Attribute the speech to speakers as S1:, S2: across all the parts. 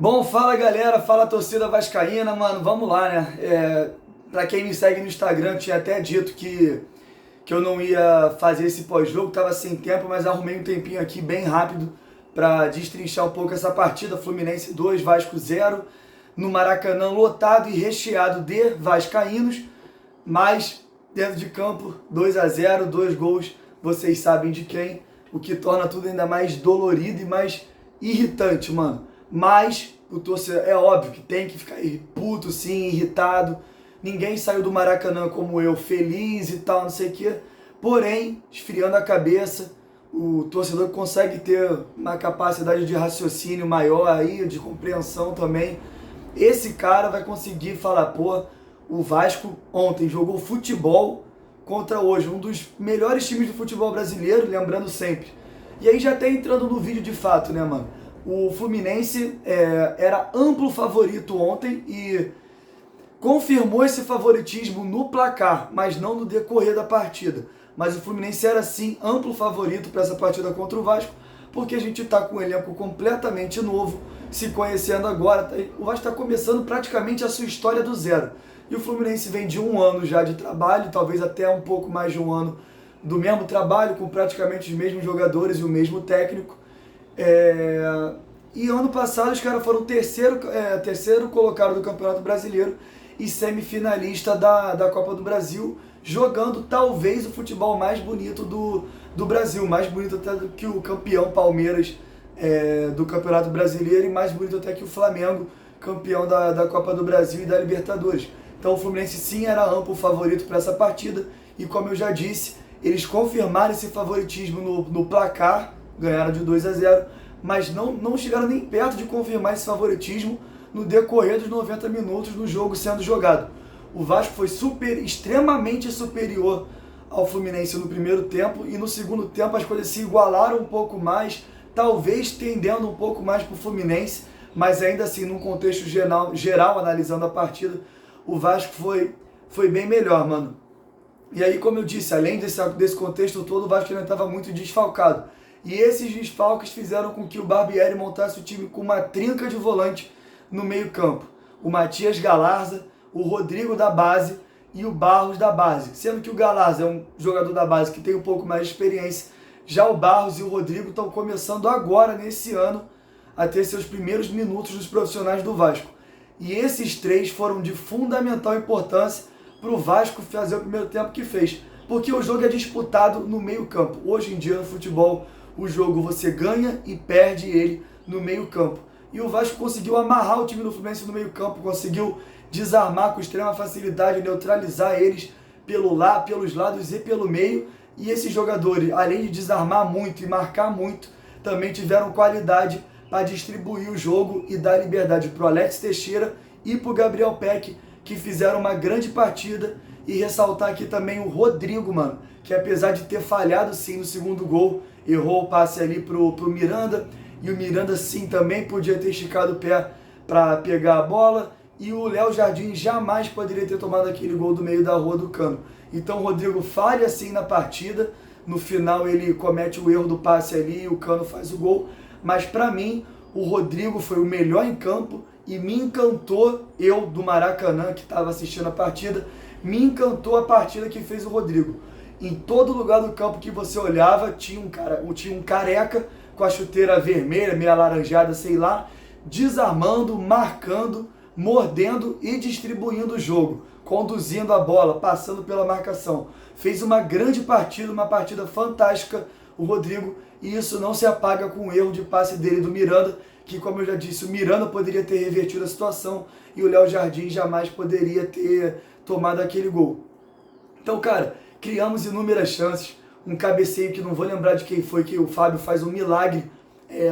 S1: Bom, fala galera, fala torcida vascaína, mano, vamos lá, né? Pra quem me segue no Instagram, tinha até dito que eu não ia fazer esse pós-jogo, tava sem tempo, mas arrumei um tempinho aqui bem rápido pra destrinchar um pouco essa partida. Fluminense 2, Vasco 0, no Maracanã lotado e recheado de vascaínos, mas dentro de campo 2-0, dois gols, vocês sabem de quem, o que torna tudo ainda mais dolorido e mais irritante, mano. Mas o torcedor, é óbvio que tem que ficar puto, sim, irritado. Ninguém saiu do Maracanã como eu, feliz e tal, não sei o quê. Porém, esfriando a cabeça, o torcedor consegue ter uma capacidade de raciocínio maior aí, de compreensão também. Esse cara vai conseguir falar, pô, o Vasco ontem jogou futebol contra hoje, um dos melhores times do futebol brasileiro, lembrando sempre. E aí já até entrando no vídeo de fato, né, mano? O Fluminense era amplo favorito ontem e confirmou esse favoritismo no placar, mas não no decorrer da partida. Mas o Fluminense era sim amplo favorito para essa partida contra o Vasco, porque a gente está com um elenco completamente novo, se conhecendo agora. O Vasco está começando praticamente a sua história do zero. E o Fluminense vem de um ano já de trabalho, talvez até um pouco mais de um ano do mesmo trabalho, com praticamente os mesmos jogadores e o mesmo técnico. E ano passado os caras foram terceiro colocado do Campeonato Brasileiro e semifinalista da Copa do Brasil, jogando talvez o futebol mais bonito do Brasil, mais bonito até do que o campeão Palmeiras do Campeonato Brasileiro e mais bonito até que o Flamengo, campeão da Copa do Brasil e da Libertadores. Então o Fluminense sim era amplo favorito para essa partida e, como eu já disse, eles confirmaram esse favoritismo no placar, ganharam de 2-0, mas não chegaram nem perto de confirmar esse favoritismo no decorrer dos 90 minutos do jogo sendo jogado. O Vasco foi extremamente superior ao Fluminense no primeiro tempo e no segundo tempo as coisas se igualaram um pouco mais, talvez tendendo um pouco mais para o Fluminense, mas ainda assim, num contexto geral, analisando a partida, o Vasco foi bem melhor, mano. E aí, como eu disse, além desse contexto todo, o Vasco ainda estava muito desfalcado. E esses desfalques fizeram com que o Barbieri montasse o time com uma trinca de volante no meio campo. O Matias Galarza, o Rodrigo da base e o Barros da base. Sendo que o Galarza é um jogador da base que tem um pouco mais de experiência. Já o Barros e o Rodrigo estão começando agora, nesse ano, a ter seus primeiros minutos dos profissionais do Vasco. E esses três foram de fundamental importância para o Vasco fazer o primeiro tempo que fez. Porque o jogo é disputado no meio campo. Hoje em dia, no futebol, o jogo você ganha e perde ele no meio campo. E o Vasco conseguiu amarrar o time do Fluminense no meio campo, conseguiu desarmar com extrema facilidade, neutralizar eles pelos lados e pelo meio. E esses jogadores, além de desarmar muito e marcar muito, também tiveram qualidade para distribuir o jogo e dar liberdade para o Alex Teixeira e para o Gabriel Peck, que fizeram uma grande partida. E ressaltar aqui também o Rodrigo, mano, que apesar de ter falhado sim no segundo gol, errou o passe ali pro Miranda, e o Miranda sim também podia ter esticado o pé para pegar a bola, e o Léo Jardim jamais poderia ter tomado aquele gol do meio da rua do Cano. Então o Rodrigo falha sim na partida, no final ele comete o erro do passe ali e o Cano faz o gol, mas para mim o Rodrigo foi o melhor em campo e me encantou, eu do Maracanã que estava assistindo a partida, me encantou a partida que fez o Rodrigo. Em todo lugar do campo que você olhava, tinha um careca com a chuteira vermelha, meio alaranjada, sei lá, desarmando, marcando, mordendo e distribuindo o jogo, conduzindo a bola, passando pela marcação. Fez uma grande partida, uma partida fantástica, o Rodrigo, e isso não se apaga com o erro de passe dele do Miranda, que, como eu já disse, o Miranda poderia ter revertido a situação e o Léo Jardim jamais poderia ter tomado aquele gol. Então, cara, criamos inúmeras chances, um cabeceio que não vou lembrar de quem foi, que o Fábio faz um milagre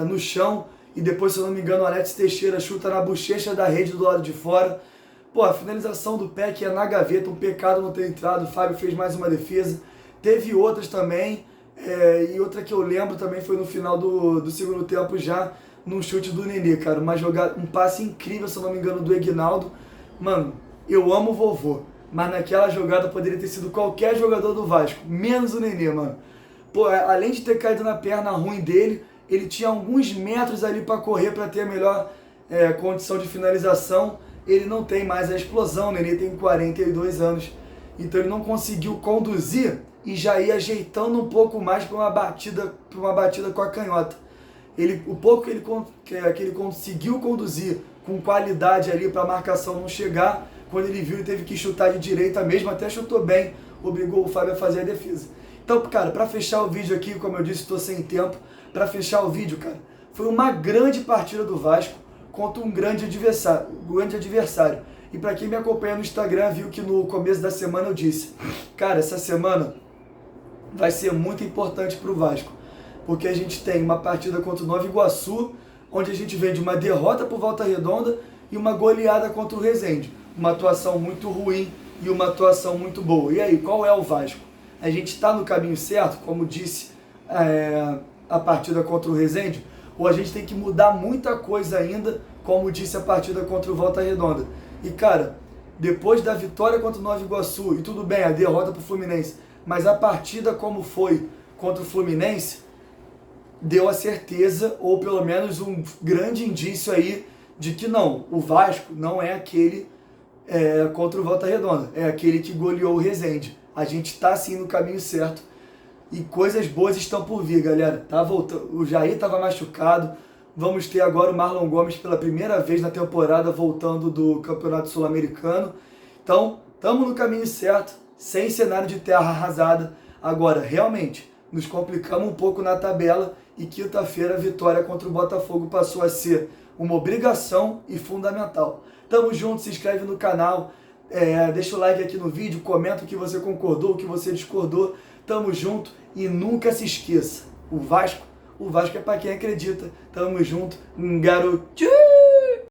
S1: no chão, e depois, se eu não me engano, o Alex Teixeira chuta na bochecha da rede do lado de fora. Pô, a finalização do Peck é na gaveta, um pecado não ter entrado, o Fábio fez mais uma defesa, teve outras também, e outra que eu lembro também foi no final do segundo tempo já, num chute do Nenê, cara, um passe incrível, se eu não me engano, do Egnaldo. Mano, eu amo o vovô, mas naquela jogada poderia ter sido qualquer jogador do Vasco, menos o Nenê, mano. Pô, além de ter caído na perna ruim dele, ele tinha alguns metros ali para correr, para ter a melhor condição de finalização, ele não tem mais a explosão, né? Ele tem 42 anos, então ele não conseguiu conduzir e já ia ajeitando um pouco mais para uma batida com a canhota. O pouco que ele conseguiu conduzir com qualidade ali para a marcação não chegar, quando ele viu, ele teve que chutar de direita mesmo, até chutou bem, obrigou o Fábio a fazer a defesa. Então, cara, para fechar o vídeo aqui, como eu disse, estou sem tempo, para fechar o vídeo, cara, foi uma grande partida do Vasco contra um grande adversário. E para quem me acompanha no Instagram, viu que no começo da semana eu disse, cara, essa semana vai ser muito importante para o Vasco, porque a gente tem uma partida contra o Nova Iguaçu, onde a gente vem de uma derrota por Volta Redonda e uma goleada contra o Resende. Uma atuação muito ruim e uma atuação muito boa. E aí, qual é o Vasco? A gente está no caminho certo, como disse a partida contra o Resende, ou a gente tem que mudar muita coisa ainda, como disse a partida contra o Volta Redonda. E cara, depois da vitória contra o Nova Iguaçu, e tudo bem, a derrota para o Fluminense, mas a partida como foi contra o Fluminense, deu a certeza, ou pelo menos um grande indício aí, de que não, o Vasco não é aquele contra o Volta Redonda, é aquele que goleou o Resende. A gente está sim no caminho certo e coisas boas estão por vir, galera. Tá voltando, o Jair estava machucado, vamos ter agora o Marlon Gomes pela primeira vez na temporada voltando do Campeonato Sul-Americano. Então, estamos no caminho certo, sem cenário de terra arrasada. Agora, realmente, nos complicamos um pouco na tabela e quinta-feira a vitória contra o Botafogo passou a ser uma obrigação e fundamental. Tamo junto, se inscreve no canal, deixa o like aqui no vídeo, comenta o que você concordou, o que você discordou. Tamo junto e nunca se esqueça, o Vasco é para quem acredita. Tamo junto, garoto.